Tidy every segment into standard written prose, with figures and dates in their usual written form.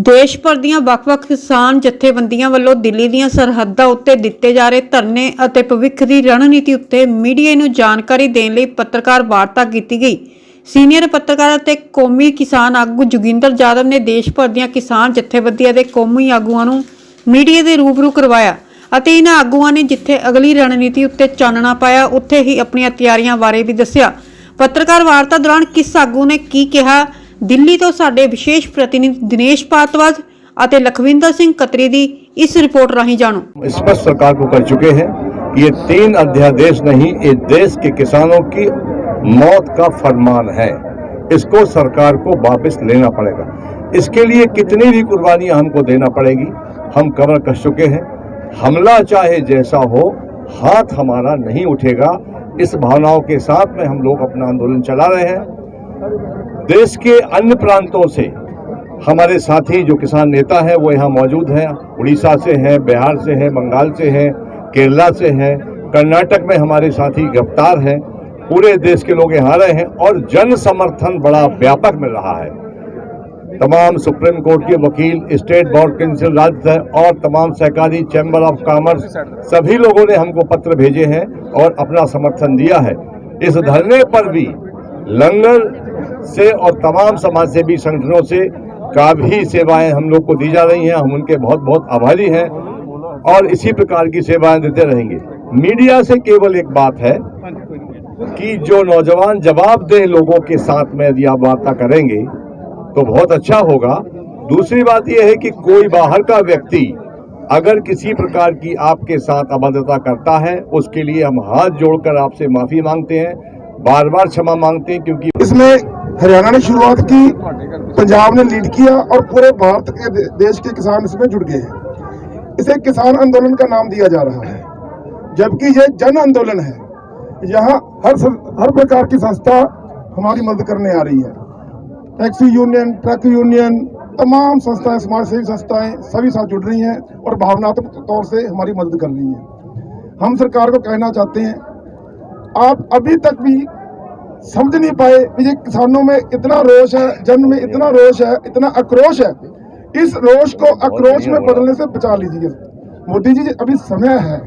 देश भर ਦੀਆਂ ਵੱਖ-ਵੱਖ ਕਿਸਾਨ ਜਥੇਬੰਦੀਆਂ ਵੱਲੋਂ ਦਿੱਲੀ ਦੀਆਂ ਸਰਹੱਦਾਂ ਉੱਤੇ ਦਿੱਤੇ ਜਾ ਰਹੇ ਧਰਨੇ ਅਤੇ ਭਵਿੱਖ ਦੀ ਰਣਨੀਤੀ ਉੱਤੇ ਮੀਡੀਆ ਨੂੰ ਜਾਣਕਾਰੀ ਦੇਣ ਲਈ ਪੱਤਰਕਾਰ ਵਾਰਤਾ ਕੀਤੀ ਗਈ। ਸੀਨੀਅਰ ਪੱਤਰਕਾਰ ਅਤੇ ਕੌਮੀ ਕਿਸਾਨ ਆਗੂ ਜੋਗਿੰਦਰ ਜਾਦਵ ਨੇ ਦੇਸ਼ ਭਰ ਦੀਆਂ ਕਿਸਾਨ ਜਥੇਬੰਦੀਆਂ ਦੇ ਕੌਮੀ ਆਗੂਆਂ ਨੂੰ ਮੀਡੀਆ ਦੇ ਰੂਬਰੂ ਕਰਵਾਇਆ ਅਤੇ ਇਹਨਾਂ ਆਗੂਆਂ ਨੇ ਜਿੱਥੇ ਅਗਲੀ ਰਣਨੀਤੀ ਉੱਤੇ ਚਾਨਣਾ ਪਾਇਆ ਉੱਥੇ ਹੀ ਆਪਣੀਆਂ ਤਿਆਰੀਆਂ ਬਾਰੇ ਵੀ ਦੱਸਿਆ। ਪੱਤਰਕਾਰ ਵਾਰਤਾ ਦੌਰਾਨ ਕਿਸ ਆਗੂ ਨੇ ਕੀ ਕਿਹਾ, दिल्ली तो साडे विशेष प्रतिनिधि दिनेश भारद्वाज और लखविंदर सिंह कतरी दी इस रिपोर्ट राही जानो। स्पष्ट सरकार को कर चुके हैं कि ये 3 अध्यादेश नहीं, ये देश के किसानों की मौत का फरमान है। इसको सरकार को वापस लेना पड़ेगा। इसके लिए कितनी भी कुर्बानियां हमको देना पड़ेगी, हम कमर कस चुके हैं। हमला चाहे जैसा हो, हाथ हमारा नहीं उठेगा। इस भावनाओं के साथ में हम लोग अपना आंदोलन चला रहे हैं। देश के अन्य प्रांतों से हमारे साथी जो किसान नेता हैं वो यहाँ मौजूद हैं। उड़ीसा से हैं, बिहार से हैं, बंगाल से हैं, केरला से हैं, कर्नाटक में हमारे साथी गिरफ्तार हैं। पूरे देश के लोग यहाँ आ रहे हैं और जन समर्थन बड़ा व्यापक मिल रहा है। तमाम सुप्रीम कोर्ट के वकील, स्टेट बोर्ड काउंसिल राज्य और तमाम सहकारी चैम्बर ऑफ कॉमर्स सभी लोगों ने हमको पत्र भेजे हैं और अपना समर्थन दिया है। इस धरने पर भी लंगर से और तमाम समाज सेवी संगठनों से काफ़ी सेवाएं हम लोग को दी जा रही हैं। हम उनके बहुत बहुत आभारी हैं और इसी प्रकार की सेवाएं देते रहेंगे। मीडिया से केवल एक बात है कि जो नौजवान जवाबदेह लोगों के साथ में यदि आप वार्ता करेंगे तो बहुत अच्छा होगा। दूसरी बात यह है कि कोई बाहर का व्यक्ति अगर किसी प्रकार की आपके साथ अभद्रता करता है, उसके लिए हम हाथ जोड़कर आपसे माफ़ी मांगते हैं, बार बार क्षमा मांगते हैं। क्योंकि इसमें हरियाणा ने शुरुआत की, पंजाब ने लीड किया और पूरे भारत के देश के किसान इसमें जुड़ गए हैं। इसे किसान आंदोलन का नाम दिया जा रहा है, जबकि ये जन आंदोलन है। यहाँ हर प्रकार की संस्था हमारी मदद करने आ रही है। टैक्सी यूनियन, ट्रक यूनियन, तमाम संस्थाएं, समाज सेवी संस्थाएं सभी साथ जुड़ रही हैं और भावनात्मक तौर से हमारी मदद कर रही हैं। हम सरकार को कहना चाहते हैं, आप अभी तक भी समझ नहीं पाए कि ये किसानों में इतना रोष है, जन में इतना रोष है, इतना आक्रोश है। इस रोष को आक्रोश में बदलने से बचा लीजिए। मोदी जी, अभी समय है,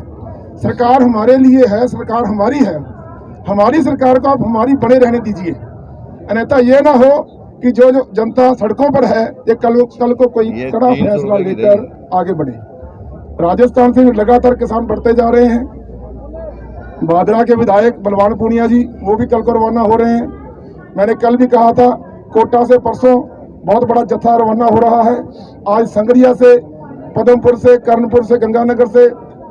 सरकार हमारे लिए है, सरकार हमारी है। हमारी सरकार को आप हमारी बने रहने दीजिए, अन्यथा ये ना हो कि जो जनता सड़कों पर है ये कल को कोई कड़ा फैसला लेकर आगे बढ़े। राजस्थान से लगातार किसान बढ़ते जा रहे हैं। भादरा के विधायक बलवान पूनिया जी वो भी कल को रवाना हो रहे हैं। मैंने कल भी कहा था, कोटा से परसों बहुत बड़ा जत्था रवाना हो रहा है। आज संगरिया से, पदमपुर से, कर्णपुर से, गंगानगर से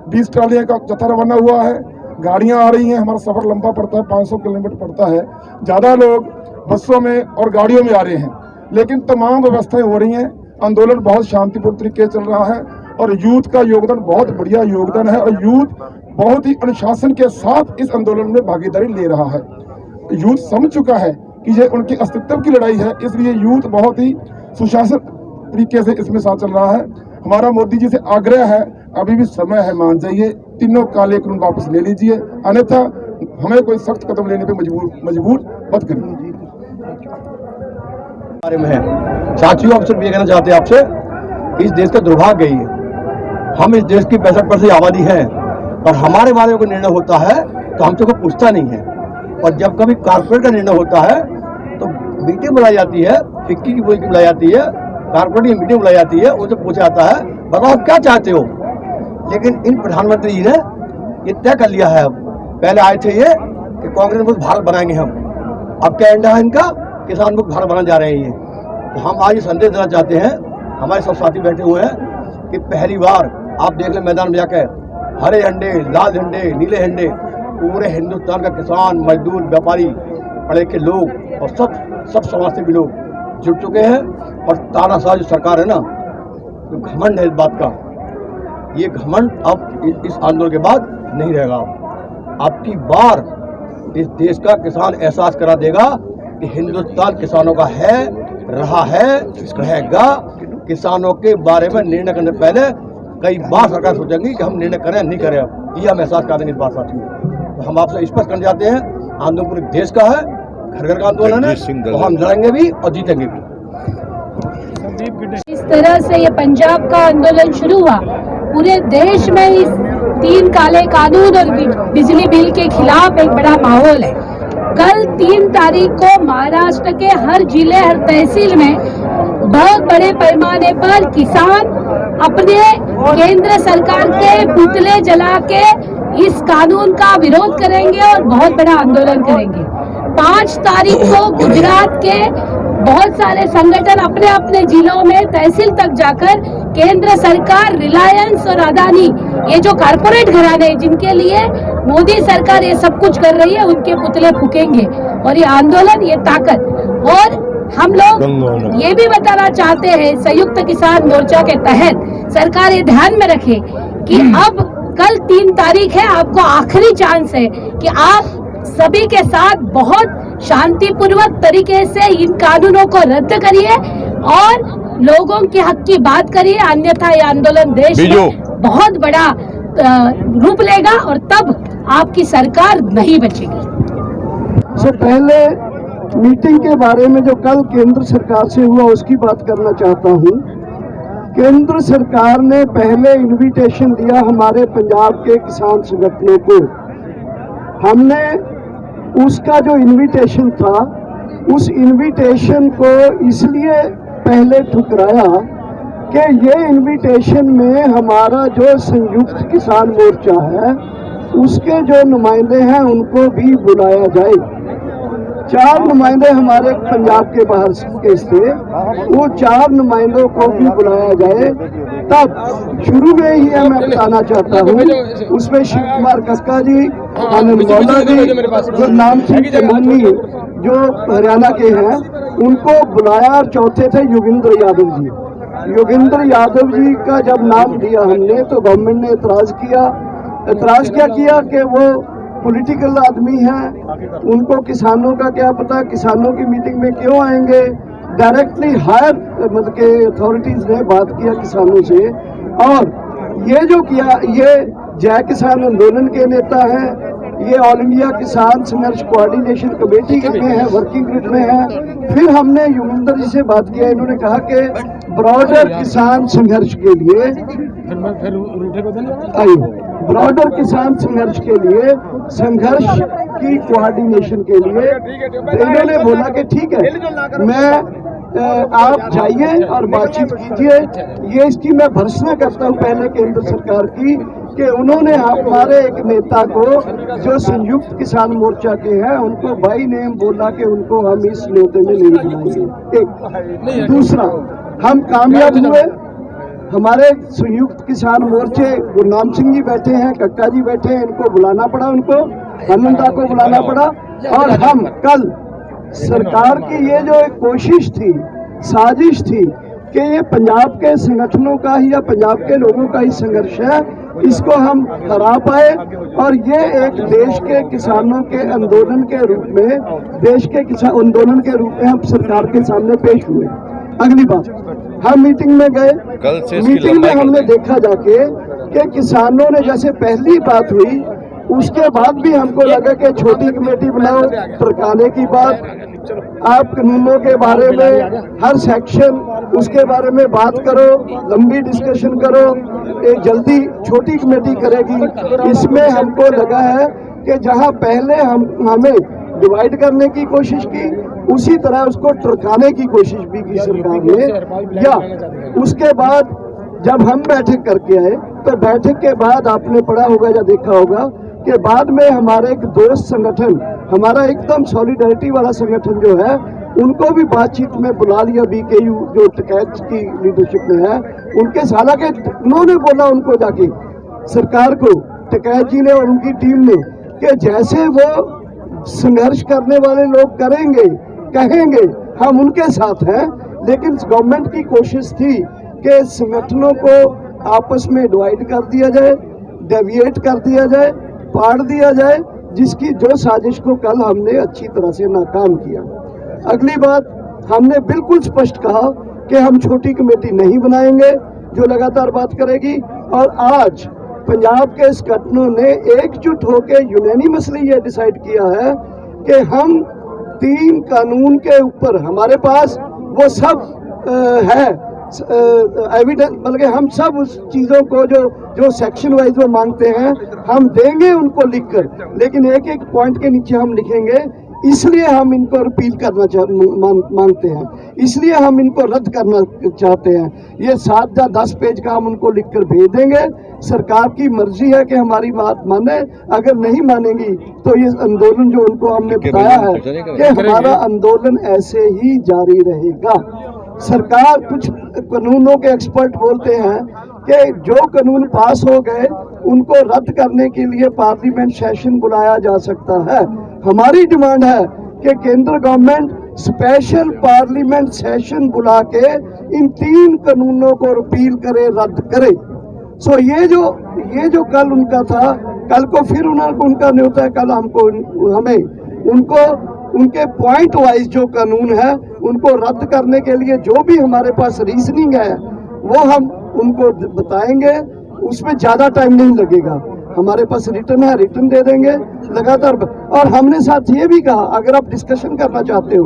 20 ट्रालियों का जत्था रवाना हुआ है। गाड़ियां आ रही हैं, हमारा सफ़र लंबा पड़ता है, 500 किलोमीटर पड़ता है। ज़्यादा लोग बसों में और गाड़ियों में आ रहे हैं, लेकिन तमाम व्यवस्थाएं हो रही हैं। आंदोलन बहुत शांतिपूर्ण तरीके से चल रहा है और यूथ का योगदान बहुत बढ़िया योगदान है और यूथ बहुत ही अनुशासन के साथ इस आंदोलन में भागीदारी ले रहा है। यूथ समझ चुका है कि ये उनके अस्तित्व की लड़ाई है, इसलिए यूथ बहुत ही सुशासन तरीके से इसमें साथ चल रहा है। हमारा मोदी जी से आग्रह है, अभी भी समय है, मान जाइए, तीनों काले कानून वापस ले लीजिए, अन्यथा हमें कोई सख्त कदम लेने पे मजबूर मत करिए। बारे में है साथियों, आप सिर्फ ये कहना चाहते हैं आपसे, इस देश का दुर्भाग्य है, हम इस देश की 65% आबादी है और हमारे बारे में कोई निर्णय होता है तो हमसे कोई पूछता नहीं है। और जब कभी कारपोरेट का निर्णय होता है तो मीटिंग बुलाई जाती है, फिक्की की बुलाई जाती है, कारपोरेट की मीटिंग बुलाई जाती है, उनसे पूछा जाता है बताओ क्या चाहते हो। लेकिन इन प्रधानमंत्री जी ने ये तय कर लिया है, पहले आए थे ये कि कांग्रेस मुक्त भारत बनाएंगे हम, अब क्या एंडा है इनका, किसान मुक्त भारत बनाने जा रहे हैं ये। तो हम आज ये संदेश देना चाहते हैं, हमारे सब साथी बैठे हुए हैं, कि पहली बार आप देख लें मैदान में जाकर हरे झंडे, लाल झंडे, नीले झंडे, पूरे हिंदुस्तान का किसान, मजदूर, व्यापारी, पढ़े लिखे लोग और सब समाज से भी लोग जुट चुके हैं। और तानाशाह जो सरकार है ना, जो घमंड है इस बात का, ये घमंड अब इस आंदोलन के बाद नहीं रहेगा। अब की बार इस देश का किसान एहसास करा देगा कि हिंदुस्तान किसानों का है, रहा है, रहेगा। किसानों के बारे में निर्णय करने पहले कई बार सरकार सोचेंगी कि हम निर्णय करें नहीं करें, अब ये हम एहसास कर देंगे इस बात साथियों। तो हम आपसे स्पष्ट करना चाहते हैं, आंदोलन पूरे देश का है, घर घर का आंदोलन है और हम लड़ेंगे भी और जीतेंगे भी। इस तरह से ये पंजाब का आंदोलन शुरू हुआ, पूरे देश में इस 3 काले कानून और बिजली बिल के खिलाफ एक बड़ा माहौल है। कल 3 तारीख को महाराष्ट्र के हर जिले, हर तहसील में बहुत बड़े पैमाने पर किसान अपने केंद्र सरकार के पुतले जला के इस कानून का विरोध करेंगे और बहुत बड़ा आंदोलन करेंगे। 5 तारीख को गुजरात के बहुत सारे संगठन अपने अपने जिलों में तहसील तक जाकर केंद्र सरकार, रिलायंस और अदानी, ये जो कारपोरेट घराने हैं जिनके लिए मोदी सरकार ये सब कुछ कर रही है, उनके पुतले फूकेंगे। और ये आंदोलन, ये ताकत, और हम लोग ये भी बताना चाहते हैं संयुक्त किसान मोर्चा के तहत सरकार ये ध्यान में रखे कि अब कल 3 तारीख है, आपको आखिरी चांस है कि आप सभी के साथ बहुत शांतिपूर्वक तरीके से इन कानूनों को रद्द करिए और लोगों के हक की बात करिए, अन्यथा ये आंदोलन देश में बहुत बड़ा रूप लेगा और तब आपकी सरकार नहीं बचेगी। से पहले मीटिंग के बारे में जो कल केंद्र सरकार से हुआ उसकी बात करना चाहता हूँ। केंद्र सरकार ने पहले इनविटेशन दिया हमारे पंजाब के किसान संगठनों को। हमने उसका जो इनविटेशन था, उस इनविटेशन को इसलिए पहले ठुकराया कि ये इनविटेशन में हमारा जो संयुक्त किसान मोर्चा है उसके जो नुमाइंदे हैं उनको भी बुलाया जाए। 4 नुमाइंदे हमारे पंजाब के बाहर के थे, वो 4 नुमाइंदों को भी बुलाया जाए। तब शुरू में ही मैं बताना चाहता हूँ, उसमें शिव कुमार कक्का जी, आनंद मौला जी, जो नाम सिंह चमोनी जो हरियाणा के हैं, उनको बुलाया। और चौथे थे योगेंद्र यादव जी। योगेंद्र यादव जी का जब नाम दिया हमने तो गवर्नमेंट ने एतराज क्या किया कि वो पॉलिटिकल आदमी हैं, उनको किसानों का क्या पता, किसानों की मीटिंग में क्यों आएंगे। डायरेक्टली हायर मतलब के अथॉरिटीज ने बात किया किसानों से, और ये जो किया, ये जय किसान आंदोलन के नेता हैं, ये ऑल इंडिया किसान संघर्ष कोऑर्डिनेशन कमेटी में है, वर्किंग ग्रुप में है। फिर हमने योगेंद्र जी से बात किया, इन्होंने कहा कि ब्रॉडर किसान संघर्ष के लिए ब्रॉडर किसान संघर्ष के लिए, संघर्ष की कोऑर्डिनेशन के लिए इन्होंने बोला कि ठीक है, मैं आप जाइए और बातचीत कीजिए। ये इसकी मैं भर्त्सना करता हूँ पहले केंद्र सरकार की कि उन्होंने हमारे एक नेता को जो संयुक्त किसान मोर्चा के हैं उनको बाई नेम बोला कि उनको हम इस न्योते में नहीं बुलाएंगे। एक दूसरा, हम कामयाब हुए। हमारे संयुक्त किसान मोर्चे गुरनाम सिंह जी बैठे हैं, कक्का जी बैठे हैं, इनको बुलाना पड़ा, उनको हनुमता को बुलाना पड़ा। और हम कल सरकार की ये जो एक कोशिश थी, साजिश थी कि ये पंजाब के संगठनों का ही या पंजाब के लोगों का ही संघर्ष है, इसको हम हरा पाए और ये एक देश के किसानों के आंदोलन के रूप में, देश के किसान आंदोलन के रूप में हम सरकार के सामने पेश हुए। अगली बात, हम मीटिंग में गए, मीटिंग में हमने देखा जाके कि किसानों ने, जैसे पहली बात हुई उसके बाद भी हमको लगा कि छोटी कमेटी बनाओ, टरकाने की बात, आप कानूनों के बारे में हर सेक्शन उसके बारे में बात करो, लंबी डिस्कशन करो, एक जल्दी छोटी कमेटी करेगी। इसमें हमको लगा है कि जहां पहले हमें डिवाइड करने की कोशिश की, उसी तरह उसको टरकाने की कोशिश भी की सरकार ने। या उसके बाद जब हम बैठक करके आए तो बैठक के बाद आपने पढ़ा होगा या देखा होगा कि बाद में हमारे एक दोस्त संगठन, हमारा एकदम सॉलिडारिटी वाला संगठन जो है, उनको भी बातचीत में बुला लिया। बीकेयू जो टिकैत की लीडरशिप में है, उनके साला के उन्होंने बोला उनको जाके सरकार को, टिकैत जी ने और उनकी टीम ने, कि जैसे वो संघर्ष करने वाले लोग करेंगे, कहेंगे, हम उनके साथ हैं। लेकिन गवर्नमेंट की कोशिश थी कि संगठनों को आपस में डिवाइड कर दिया जाए, डेविएट कर दिया जाए, पाड़ दिया जाए, जिसकी जो साजिश को कल हमने अच्छी तरह से नाकाम किया। अगली बात, हमने बिल्कुल स्पष्ट कहा कि हम छोटी कमेटी नहीं बनाएंगे जो लगातार बात करेगी। और आज पंजाब के संगठनों ने एकजुट होकर यूनानिमसली ये डिसाइड किया है कि हम 3 कानून के ऊपर, हमारे पास वो सब है एविडेंस, बल्कि हम सब उस चीज़ों को जो सेक्शन वाइज वो मांगते हैं हम देंगे उनको लिखकर, लेकिन एक एक पॉइंट के नीचे हम लिखेंगे इसलिए हम इनको रिपील करना मांगते हैं, इसलिए हम इनको रद्द करना चाहते हैं। ये 7 या 10 पेज का हम उनको लिखकर भेज देंगे। सरकार की मर्जी है कि हमारी बात माने, अगर नहीं मानेंगी तो ये आंदोलन जो उनको हमने बताया है कि हमारा आंदोलन ऐसे ही जारी रहेगा। सरकार, कुछ कानूनों के एक्सपर्ट बोलते हैं कि जो कानून पास हो गए उनको रद्द करने के लिए पार्लियामेंट सेशन बुलाया जा सकता है। हमारी डिमांड है कि केंद्र गवर्नमेंट स्पेशल पार्लियामेंट सेशन बुला के इन 3 कानूनों को रिपील करे, रद्द करे। सो ये जो कल उनका था, कल को फिर उनका न्योता है, कल उनको उनके पॉइंट वाइज जो कानून है उनको रद्द करने के लिए जो भी हमारे पास रीजनिंग है वो हम उनको बताएंगे। उसमें ज़्यादा टाइम नहीं लगेगा, हमारे पास रिटर्न है, रिटर्न दे देंगे लगातार। और हमने साथ ये भी कहा, अगर आप डिस्कशन करना चाहते हो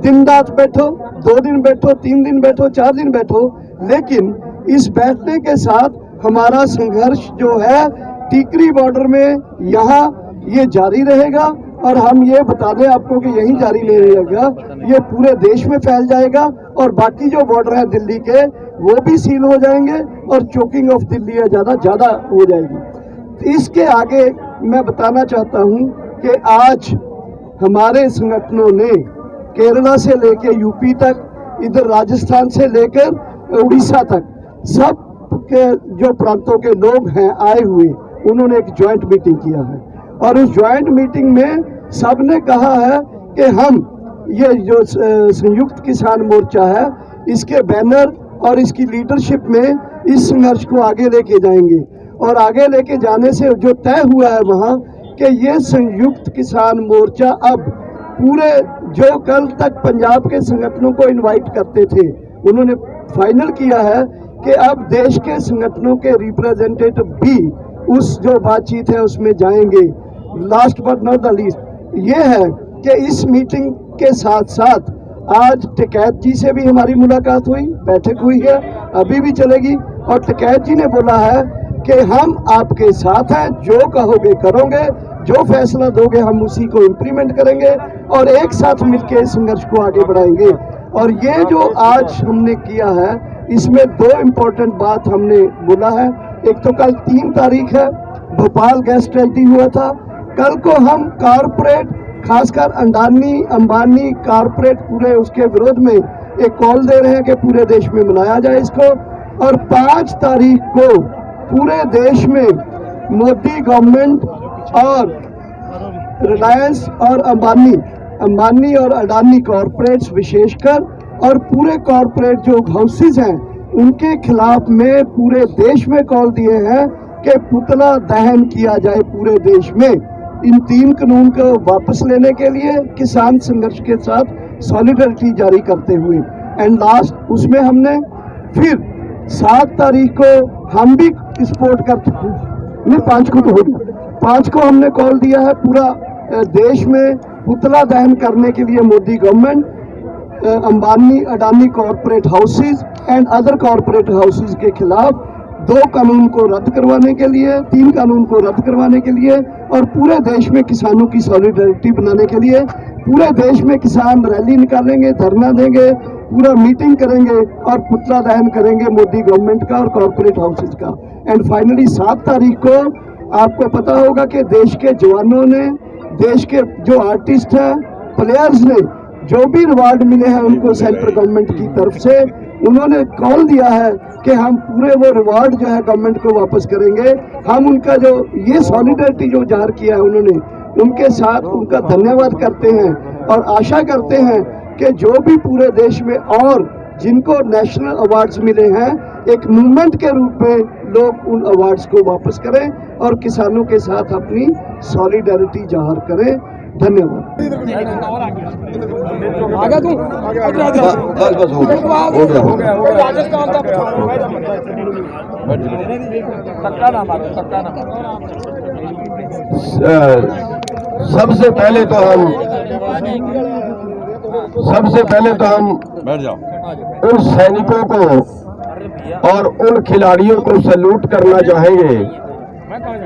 दिन रात बैठो, 2 दिन बैठो, 3 दिन बैठो, 4 दिन बैठो, लेकिन इस बैठने के साथ हमारा संघर्ष जो है टीकरी बॉर्डर में यहाँ ये जारी रहेगा। और हम ये बता दें आपको कि यही जारी नहीं रहेगा, ये पूरे देश में फैल जाएगा और बाकी जो बॉर्डर है दिल्ली के वो भी सील हो जाएंगे और चोकिंग ऑफ दिल्ली है ज़्यादा हो जाएगी। इसके आगे मैं बताना चाहता हूँ कि आज हमारे संगठनों ने केरला से लेकर यूपी तक, इधर राजस्थान से लेकर उड़ीसा तक सब के जो प्रांतों के लोग हैं आए हुए, उन्होंने एक ज्वाइंट मीटिंग किया है और उस ज्वाइंट मीटिंग में सब ने कहा है कि हम ये जो संयुक्त किसान मोर्चा है इसके बैनर और इसकी लीडरशिप में इस संघर्ष को आगे लेके जाएंगे। और आगे लेके जाने से जो तय हुआ है वहाँ कि ये संयुक्त किसान मोर्चा अब पूरे, जो कल तक पंजाब के संगठनों को इनवाइट करते थे, उन्होंने फाइनल किया है कि अब देश के संगठनों के रिप्रेजेंटेटिव भी उस जो बातचीत है उसमें जाएंगे। Last but not the least ये है कि इस मीटिंग के साथ साथ आज टिकैत जी से भी हमारी मुलाकात हुई, बैठक हुई है, अभी भी चलेगी। और टिकैत जी ने बोला है कि हम आपके साथ हैं, जो कहोगे करोगे, जो फैसला दोगे हम उसी को इम्प्लीमेंट करेंगे और एक साथ मिलकर इस संघर्ष को आगे बढ़ाएंगे। और ये जो आज हमने किया है इसमें 2 इम्पोर्टेंट बात हमने बोला है। एक तो कल 3 तारीख है, भोपाल गैस ट्रेजेडी हुआ था। कल को हम कारपोरेट, खासकर अडानी अंबानी कारपोरेट, पूरे उसके विरोध में एक कॉल दे रहे हैं कि पूरे देश में मनाया जाए इसको। और 5 तारीख को पूरे देश में मोदी गवर्नमेंट और रिलायंस और अंबानी और अडानी कॉरपोरेट्स विशेषकर और पूरे कॉरपोरेट जो हाउसेज हैं उनके खिलाफ में पूरे देश में कॉल दिए हैं कि पुतला दहन किया जाए पूरे देश में। इन 3 कानून को वापस लेने के लिए किसान संघर्ष के साथ सॉलिडरिटी जारी करते हुए। एंड लास्ट उसमें हमने फिर 7 तारीख को हम भी सपोर्ट करते नहीं, 5 को तो हो गया, 5 को हमने कॉल दिया है पूरा देश में पुतला दहन करने के लिए Modi government, Ambani Adani corporate houses and other corporate houses के खिलाफ 2 कानून को रद्द करवाने के लिए, 3 कानून को रद्द करवाने के लिए और पूरे देश में किसानों की सॉलिडरिटी बनाने के लिए। पूरे देश में किसान रैली निकालेंगे, धरना देंगे, पूरा मीटिंग करेंगे और पुतला दहन करेंगे मोदी गवर्नमेंट का और कॉरपोरेट हाउसेज का। एंड फाइनली 7 तारीख को आपको पता होगा कि देश के जवानों ने, देश के जो आर्टिस्ट हैं, प्लेयर्स ने जो भी रिवार्ड मिले हैं उनको सेंट्रल गवर्नमेंट की तरफ से, उन्होंने कॉल दिया है कि हम पूरे वो रिवार्ड जो है गवर्नमेंट को वापस करेंगे। हम उनका जो ये सॉलिडरिटी जो जाहिर किया है उन्होंने, उनके साथ उनका धन्यवाद करते हैं और आशा करते हैं कि जो भी पूरे देश में और जिनको नेशनल अवार्ड्स मिले हैं, एक मूवमेंट के रूप में लोग उन अवार्ड्स को वापस करें और किसानों के साथ अपनी सॉलिडरिटी जाहिर करें। धन्यवाद। सबसे पहले तो हम बैठ जाओ। उन सैनिकों को और उन खिलाड़ियों को सैल्यूट करना चाहेंगे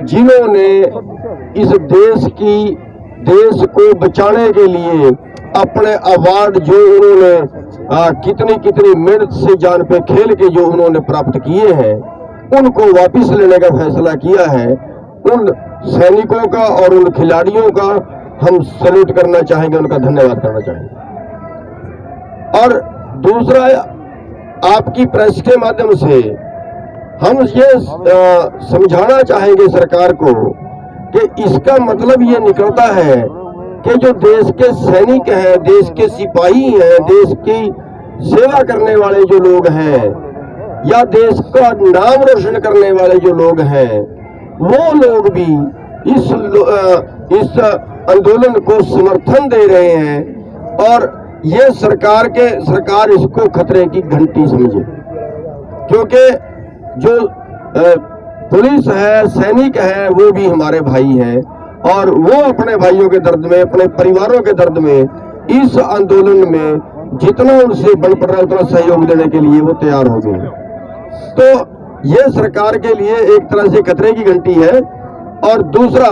जिन्होंने इस देश को बचाने के लिए अपने अवार्ड जो उन्होंने कितनी मेहनत से जान पे खेल के जो उन्होंने प्राप्त किए हैं उनको वापस लेने का फैसला किया है। उन सैनिकों का और उन खिलाड़ियों का हम सैल्यूट करना चाहेंगे, उनका धन्यवाद करना चाहेंगे। और दूसरा, आपकी प्रेस के माध्यम से हम ये समझाना चाहेंगे सरकार को कि इसका मतलब ये निकलता है कि जो देश के सैनिक हैं, देश के सिपाही हैं, देश की सेवा करने वाले जो लोग हैं या देश का नाम रोशन करने वाले जो लोग हैं, वो लोग भी इस आंदोलन को समर्थन दे रहे हैं और ये सरकार इसको खतरे की घंटी समझे, क्योंकि जो पुलिस है, सैनिक है, वो भी हमारे भाई हैं और वो अपने भाइयों के दर्द में, अपने परिवारों के दर्द में इस आंदोलन में जितना उनसे बन पड़ रहा है उतना सहयोग देने के लिए वो तैयार हो गए। तो ये सरकार के लिए एक तरह से खतरे की घंटी है। और दूसरा,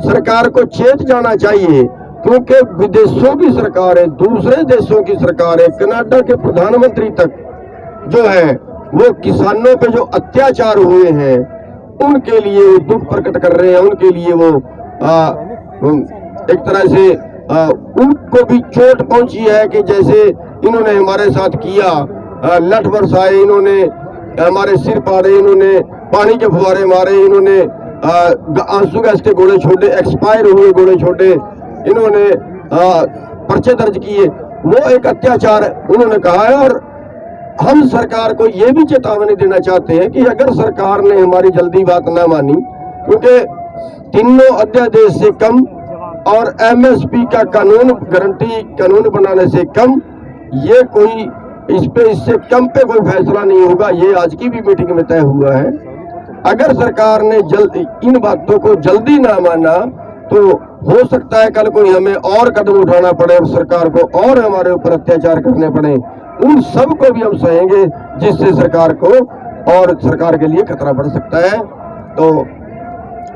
सरकार को चेत जाना चाहिए, क्योंकि विदेशों की सरकारें, दूसरे देशों की सरकारें, कनाडा के प्रधानमंत्री तक जो है वो किसानों पे जो अत्याचार हुए हैं उनके लिए वो दुख प्रकट कर रहे हैं, उनके लिए वो एक तरह से उनको भी चोट पहुंची है कि जैसे इन्होंने हमारे साथ किया, लठ बरसाए, इन्होंने हमारे सिर पाड़े, इन्होंने पानी के फुहारे मारे, इन्होंने आंसू गैस के गोले छोड़े, एक्सपायर हुए गोले छोड़े, इन्होंने पर्चे दर्ज किए, वो एक अत्याचार उन्होंने कहा है। और हम सरकार को ये भी चेतावनी देना चाहते हैं कि अगर सरकार ने हमारी जल्दी बात ना मानी, क्योंकि तीनों अध्यादेश से कम और एमएसपी का गारंटी कानून बनाने से कम ये कोई इससे कम पे कोई फैसला नहीं होगा, ये आज की भी मीटिंग में तय हुआ है। अगर सरकार ने इन बातों को जल्दी ना माना तो हो सकता है कल कोई हमें और कदम उठाना पड़े और सरकार को और हमारे ऊपर अत्याचार करने पड़े। उन सब को भी हम सहेंगे जिससे सरकार को और सरकार के लिए खतरा बढ़ सकता है। तो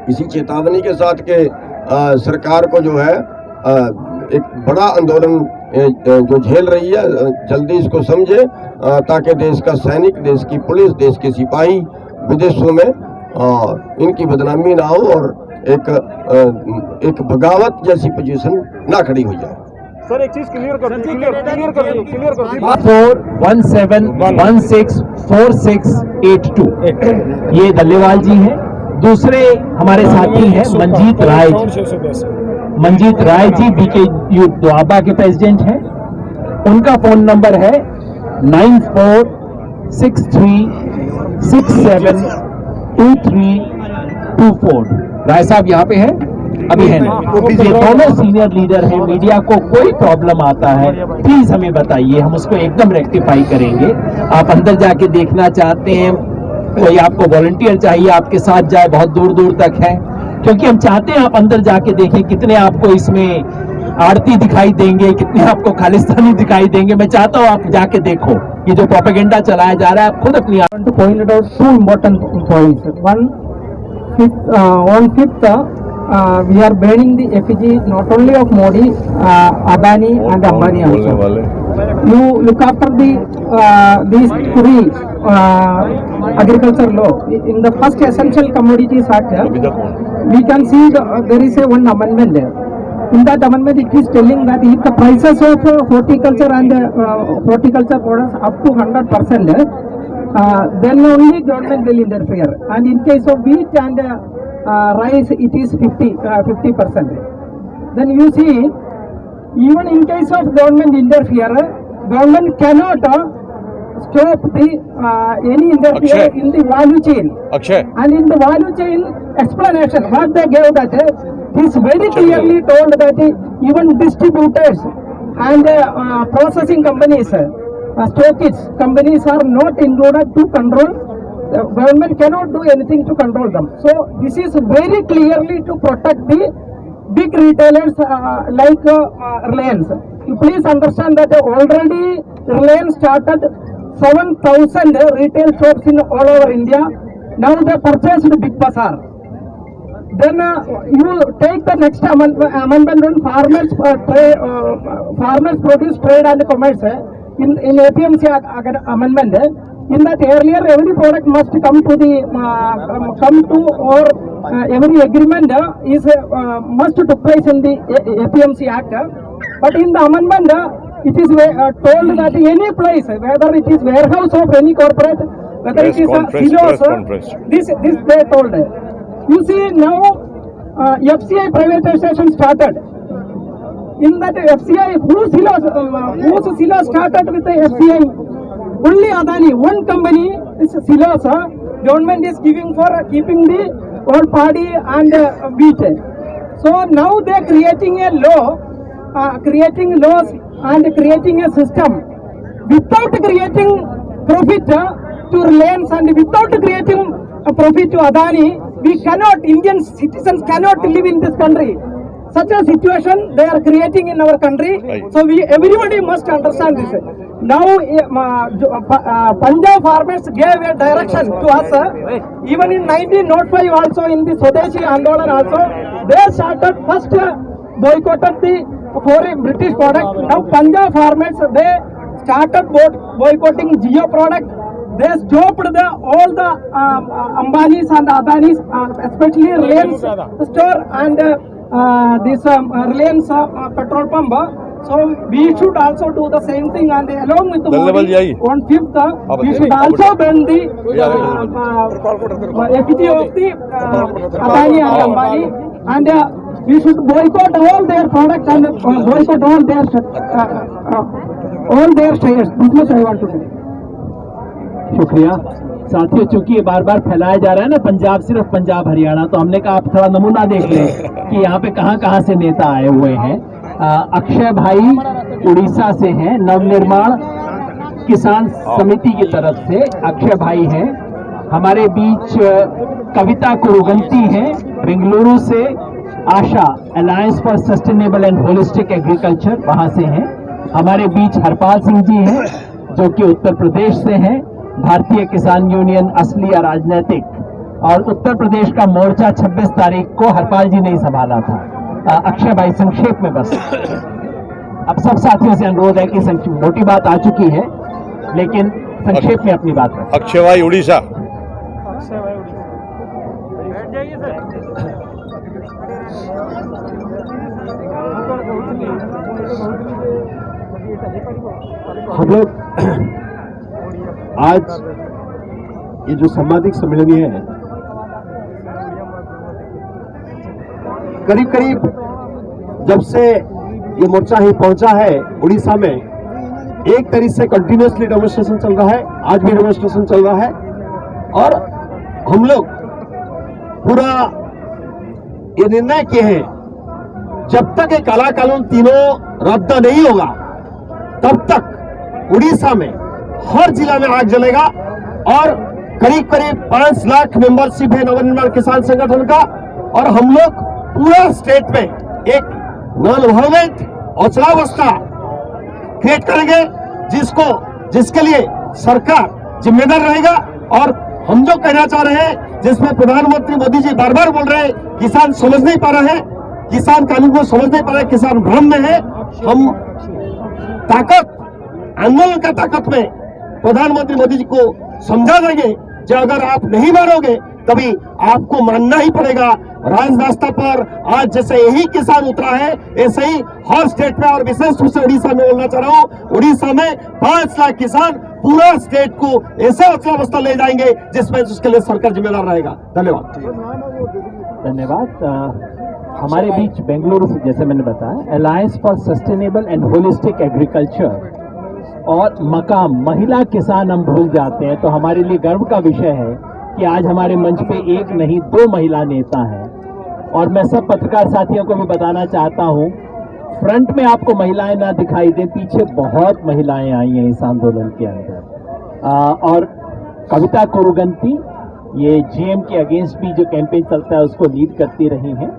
इसी चेतावनी के साथ के सरकार को जो है एक बड़ा आंदोलन जो झेल रही है, जल्दी इसको समझे ताकि देश का सैनिक, देश की पुलिस, देश के सिपाही विदेशों में इनकी बदनामी ना हो और एक बगावत जैसी पोजीशन ना खड़ी हो जाए। सर एक चीज क्लियर कर दीजिए 417164682 ये दल्लेवाल जी हैं। दूसरे हमारे साथी हैं मंजीत राय जी। मंजीत राय जी बीकेयू दोआबा के प्रेसिडेंट हैं। उनका फोन नंबर है 9463672324। राय साहब यहाँ पे हैं? अभी है ना? ये दोनों सीनियर लीडर हैं। मीडिया को कोई प्रॉब्लम आता है प्लीज हमें बताइए, हम उसको एकदम रेक्टिफाई करेंगे। आप अंदर जाके देखना चाहते हैं, कोई आपको वॉलंटियर चाहिए आपके साथ जाए, बहुत दूर दूर तक है, क्योंकि हम चाहते हैं आप अंदर जाके देखें कितने आपको इसमें आरती दिखाई देंगे, कितने आपको खालिस्तानी दिखाई देंगे। मैं चाहता हूँ आप जाके देखो, ये जो प्रोपेगेंडा चलाया जा रहा है आप खुद अपनी point out two important points. One fifth, we are burning the effigy not only of Modi, Adani and Ambani also. You look after these three agriculture law. In the first essential commodities act, we can see there is one amendment there. In that amendment, it is telling that if the prices of horticulture and horticulture products up to 100%, then only government will interfere. And in case of wheat and rice, it is 50%. Then you see, even in case of government interfere, government cannot stop the any interfere in the value chain. And in the value chain explanation, what they gave that is very clearly told that even distributors and processing companies, stockists companies are not included to control. The government cannot do anything to control them. So this is very clearly to protect the big retailers like Reliance. You please understand that already Reliance started 7,000 retail shops in all over India. Now they purchased Big Bazaar. Then you take the next amendment on farmers produce trade and commerce in APMC amendment. In that earlier every product must come to the or every agreement is must took place in the APMC Act. But in the amendment it is told that any place, whether it is warehouse of any corporate, whether it is a silos, this they told. You see now FCI privatization started. In that FCI, whose silos started with the FCI? Only Adani, one company is silos. Government is giving for keeping the old party and wheat. So now they are creating a law, creating laws and creating a system without creating profit to Reliance and without creating a profit to Adani. We cannot, Indian citizens cannot live in this country. Such a situation they are creating in our country. Right. So everybody must understand this. Now Punjab farmers gave a direction to us. Even in 1905 also in the Swadeshi Andolan also, they started first boycotted the foreign British product. Now Punjab farmers they started boycotting Jio product. They stopped all the Ambanis and Adanis, especially Reliance store and this Reliance petrol pump. So we should also do the same thing, and along with the Modi, on 5th, we should also ban the effigy of the Adani and Ambani, and we should boycott all their products and boycott all their shares. This much I want to do. शुक्रिया साथियों। चूंकि ये बार बार फैलाया जा रहा है ना पंजाब, सिर्फ पंजाब हरियाणा, तो हमने कहा आप थोड़ा नमूना देख लें कि यहाँ पे कहाँ कहाँ से नेता आए हुए हैं। अक्षय भाई उड़ीसा से हैं, नवनिर्माण किसान समिति की तरफ से अक्षय भाई हैं। हमारे बीच कविता कुरुगंती हैं बेंगलुरु से, ASHA Alliance for Sustainable and Holistic Agriculture वहां से हैं। हमारे बीच हरपाल सिंह जी हैं जो कि उत्तर प्रदेश से हैं, भारतीय किसान यूनियन असली और राजनीतिक, और उत्तर प्रदेश का मोर्चा 26 तारीख को हरपाल जी ने ही संभाला था। अक्षय भाई संक्षेप में बस, अब सब साथियों से अनुरोध है कि मोटी बात आ चुकी है लेकिन संक्षेप में अपनी बात रखें। अक्षय भाई उड़ीसा। हम लोग आज ये जो संवादिक सम्मेलन है, करीब करीब जब से ये मोर्चा ही पहुंचा है उड़ीसा में, एक तरीके से कंटिन्यूसली डेमोन्स्ट्रेशन चल रहा है, आज भी डेमोन्स्ट्रेशन चल रहा है। और हम लोग पूरा ये निर्णय किए हैं जब तक ये काला कानून तीनों रद्द नहीं होगा तब तक उड़ीसा में हर जिला में आग जलेगा। और करीब करीब 5 लाख मेंबरशिप है नवनिर्माण किसान संगठन का, और हम लोग पूरा स्टेट में एक नॉन वायलेंट अचलावस्था क्रिएट करेंगे जिसके लिए सरकार जिम्मेदार रहेगा। और हम जो कहना चाह रहे हैं, जिसमें प्रधानमंत्री मोदी जी बार बार बोल रहे हैं किसान समझ नहीं पा रहे हैं, किसान कानून को समझ नहीं पा रहे, किसान भ्रम में है। हम ताकत, आंदोलन का ताकत में प्रधानमंत्री मोदी जी को समझा देंगे कि अगर आप नहीं मानोगे तभी आपको मानना ही पड़ेगा। राजरास्ता पर आज जैसे यही किसान उतरा है, ऐसे ही हर स्टेट में, और विशेष रूप से उड़ीसा में बोलना चाह रहा हूँ, उड़ीसा में 5 लाख किसान पूरा स्टेट को ऐसा अवस्था ले जाएंगे जिसमें उसके लिए सरकार जिम्मेदार रहेगा। धन्यवाद। धन्यवाद। हमारे बीच बेंगलुरु से, जैसे मैंने बताया, alliance for Sustainable and Holistic agriculture और मकाम महिला किसान हम भूल जाते हैं, तो हमारे लिए गर्व का विषय है कि आज हमारे मंच पे एक नहीं 2 महिला नेता हैं। और मैं सब पत्रकार साथियों को भी बताना चाहता हूं, फ्रंट में आपको महिलाएं ना दिखाई दें, पीछे बहुत महिलाएं आई हैं इस आंदोलन के अंदर। और कविता कुरुगंती ये जीएम के अगेंस्ट भी जो कैंपेन चलता है उसको लीड करती रही हैं,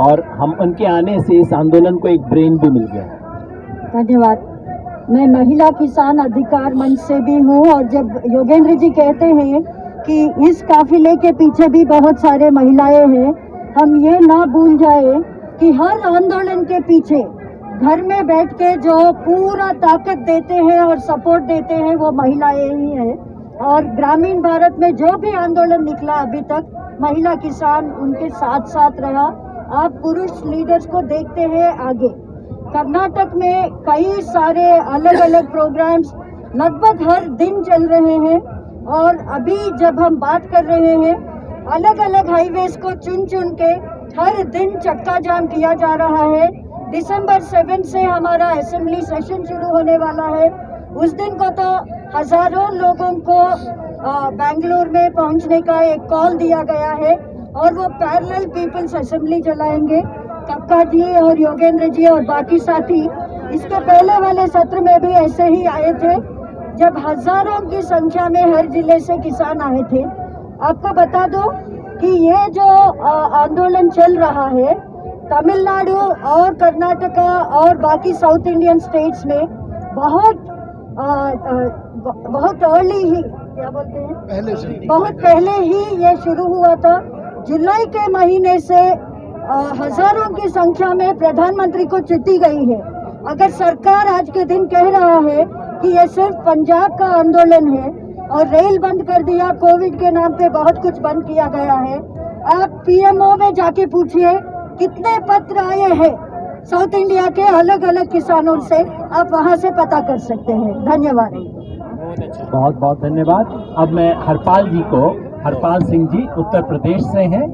और हम उनके आने से इस आंदोलन को एक ब्रेन भी मिल गया। धन्यवाद। मैं महिला किसान अधिकार मंच से भी हूँ। और जब योगेंद्र जी कहते हैं कि इस काफिले के पीछे भी बहुत सारे महिलाएं हैं, हम ये ना भूल जाए कि हर आंदोलन के पीछे घर में बैठ के जो पूरा ताकत देते हैं और सपोर्ट देते हैं वो महिलाएं ही हैं। और ग्रामीण भारत में जो भी आंदोलन निकला अभी तक, महिला किसान उनके साथ साथ रहा। आप पुरुष लीडर्स को देखते हैं आगे। कर्नाटक में कई सारे अलग अलग प्रोग्राम्स लगभग हर दिन चल रहे हैं। और अभी जब हम बात कर रहे हैं, अलग अलग हाईवेज को चुन चुन के हर दिन चक्का जाम किया जा रहा है। दिसंबर 7 से हमारा असेंबली सेशन शुरू होने वाला है। उस दिन को तो हजारों लोगों को बेंगलुरु में पहुंचने का एक कॉल दिया गया है और वो पैरेलल पीपल्स असेंबली चलाएंगे। कक्का जी और योगेंद्र जी और बाकी साथी इसके पहले वाले सत्र में भी ऐसे ही आए थे, जब हजारों की संख्या में हर जिले से किसान आए थे। आपको बता दो कि ये जो आंदोलन चल रहा है, तमिलनाडु और कर्नाटका और बाकी साउथ इंडियन स्टेट्स में बहुत अर्ली ही, क्या बोलते हैं, बहुत पहले ही ये शुरू हुआ था। जुलाई के महीने से हजारों की संख्या में प्रधानमंत्री को चिट्ठी गई है। अगर सरकार आज के दिन कह रहा है कि ये सिर्फ पंजाब का आंदोलन है और रेल बंद कर दिया, कोविड के नाम पे बहुत कुछ बंद किया गया है, आप पीएमओ में जाके पूछिए कितने पत्र आए हैं साउथ इंडिया के अलग अलग किसानों से, आप वहां से पता कर सकते हैं। धन्यवाद। बहुत बहुत धन्यवाद। अब मैं हरपाल सिंह जी उत्तर प्रदेश से हैं।